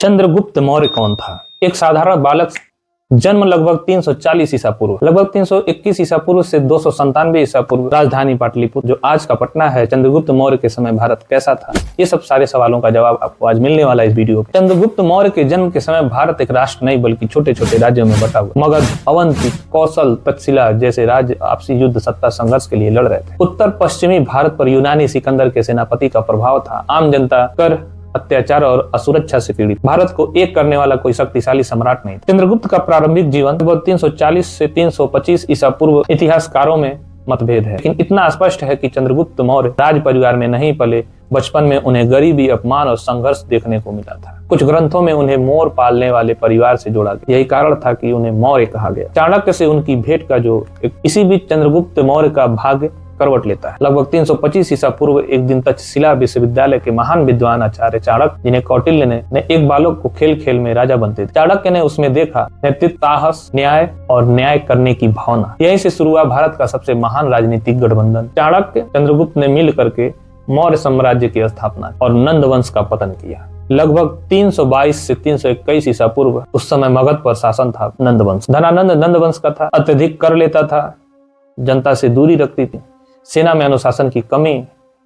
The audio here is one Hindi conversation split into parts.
चंद्रगुप्त मौर्य कौन था? एक साधारण बालक, जन्म लगभग 340 ईसा पूर्व, लगभग 321 ईसा पूर्व से 297 ईसा पूर्व, राजधानी पाटलिपुत्र जो आज का पटना है। चंद्रगुप्त मौर्य के समय भारत कैसा था? ये सब सारे सवालों का जवाब आपको आज मिलने वाला है इस वीडियो में। चंद्रगुप्त मौर्य के जन्म के समय भारत एक राष्ट्र नहीं बल्कि छोटे छोटे राज्यों में बटा हुआ। मगध, अवंती, कौशल, तक्षशिला जैसे राज्य आपसी युद्ध सत्ता संघर्ष के लिए लड़ रहे थे। उत्तर पश्चिमी भारत पर यूनानी सिकंदर के सेनापति का प्रभाव था। आम जनता कर, अत्याचार और असुरक्षा से पीड़ित। भारत को एक करने वाला कोई शक्तिशाली सम्राट नहीं। चंद्रगुप्त का प्रारंभिक जीवन लगभग 340 से 325 ईसा पूर्व। इतिहासकारों में मतभेद है, लेकिन इतना स्पष्ट है कि चंद्रगुप्त मौर्य राज परिवार में नहीं पले। बचपन में उन्हें गरीबी, अपमान और संघर्ष देखने को मिला था। कुछ ग्रंथों में उन्हें मोर पालने वाले परिवार से जोड़ा गया। यही कारण था कि उन्हें मौर्य कहा गया। चाणक्य से उनकी भेंट का जो इसी बीच चंद्रगुप्त मौर्य का भाग्य करवट लेता है। लगभग 325 ईसा पूर्व एक दिन तक्षशिला विश्वविद्यालय के महान विद्वान आचार्य चाणक्य, जिन्हें कौटिल्य ने एक बालक को खेल खेल में राजा बनते थे। चाणक्य ने उसमें देखा नेतृत्व, साहस, न्याय और न्याय करने की भावना। यहीं से शुरू हुआ भारत का सबसे महान राजनीतिक गठबंधन। चाणक्य, चंद्रगुप्त ने मिल करके मौर्य साम्राज्य की स्थापना और नंद वंश का पतन किया। लगभग 322 से 321 ईसा पूर्व उस समय मगध पर शासन था नंद वंश। धनानंद नंद वंश का था। अत्यधिक कर लेता था, जनता से दूरी रखती थी, सेना में अनुशासन की कमी।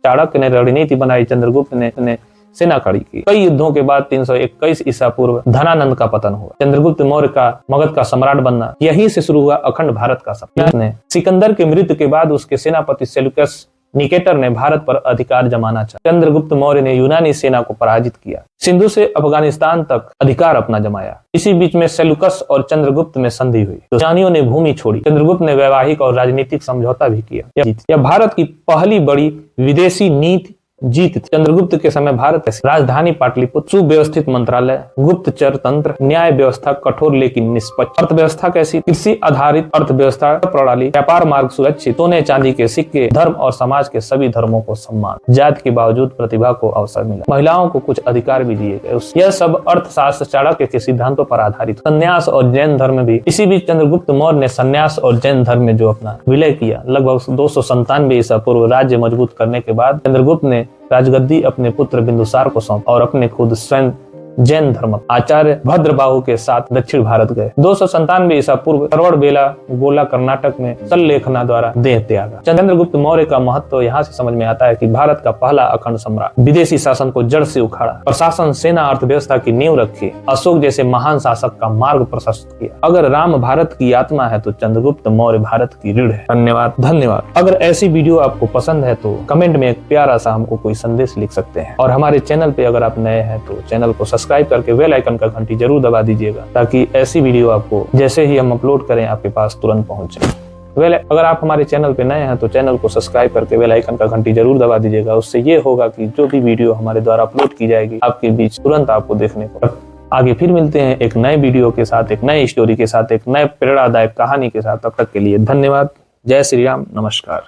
चाणक्य ने रणनीति बनाई, चंद्रगुप्त ने सेना खड़ी की। कई युद्धों के बाद 321 ईसा पूर्व धनानंद का पतन हुआ। चंद्रगुप्त मौर्य का मगध का सम्राट बनना, यहीं से शुरू हुआ अखंड भारत का सपना। सिकंदर के मृत्यु के बाद उसके सेनापति सेल्यूकस निकेटर ने भारत पर अधिकार जमाना चाहा। चंद्रगुप्त मौर्य ने यूनानी सेना को पराजित किया, सिंधु से अफगानिस्तान तक अधिकार अपना जमाया। इसी बीच में सेल्यूकस और चंद्रगुप्त में संधि हुई, तो जानियों ने भूमि छोड़ी। चंद्रगुप्त ने वैवाहिक और राजनीतिक समझौता भी किया। यह भारत की पहली बड़ी विदेशी नीति जीत। चंद्रगुप्त के समय भारत राजधानी पाटलिपुत्र, सुव्यवस्थित मंत्रालय, गुप्तचर तंत्र, न्याय व्यवस्था कठोर लेकिन निष्पक्ष, अर्थव्यवस्था कैसी, कृषि आधारित अर्थव्यवस्था प्रणाली, व्यापार मार्ग सुरक्षित, सोने चांदी के सिक्के, धर्म और समाज के सभी धर्मों को सम्मान, जाति के बावजूद प्रतिभा को अवसर मिला, महिलाओं को कुछ अधिकार भी दिए गए। यह सब अर्थशास्त्र चाणक्य के सिद्धांतों पर आधारित। संन्यास और जैन धर्म भी। इसी बीच चंद्रगुप्त मौर्य ने संन्यास और जैन धर्म में जो अपना विलय किया। लगभग 297 ईसा पूर्व राज्य मजबूत करने के बाद चंद्रगुप्त ने राजगद्दी अपने पुत्र बिंदुसार को सौंप और अपने खुद स्वयं जैन धर्म आचार्य भद्रबाहु के साथ दक्षिण भारत गए। 297 ईसा पूर्व सरवड़बेला गोला कर्नाटक में सल्लेखना द्वारा देह त्यागा। चंद्रगुप्त मौर्य का महत्व यहाँ से समझ में आता है कि भारत का पहला अखंड सम्राट, विदेशी शासन को जड़ से उखाड़ा, प्रशासन, सेना, अर्थव्यवस्था की नींव रखी, अशोक जैसे महान शासक का मार्ग प्रशस्त किया। अगर राम भारत की आत्मा है तो चंद्रगुप्त मौर्य भारत की रीढ़ है। धन्यवाद। अगर ऐसी वीडियो आपको पसंद है तो कमेंट में एक प्यारा सा हमको कोई संदेश लिख सकते हैं। और हमारे चैनल पे अगर आप नए हैं तो चैनल को सब्सक्राइब करके बेल आइकन का घंटी जरूर दबा दीजिएगा, ताकि ऐसी वीडियो आपको जैसे ही हम अपलोड करें आपके पास तुरंत पहुंचे। अगर आप हमारे चैनल पे नए हैं तो चैनल को सब्सक्राइब करके बेल आइकन का घंटी जरूर दबा दीजिएगा। उससे ये होगा कि जो भी वीडियो हमारे द्वारा अपलोड की जाएगी आपके बीच तुरंत आपको देखने को। आगे फिर मिलते हैं एक नए वीडियो के साथ, एक नई स्टोरी के साथ, एक नए प्रेरणादायक कहानी के साथ। तब तक के लिए धन्यवाद। जय श्री राम, नमस्कार।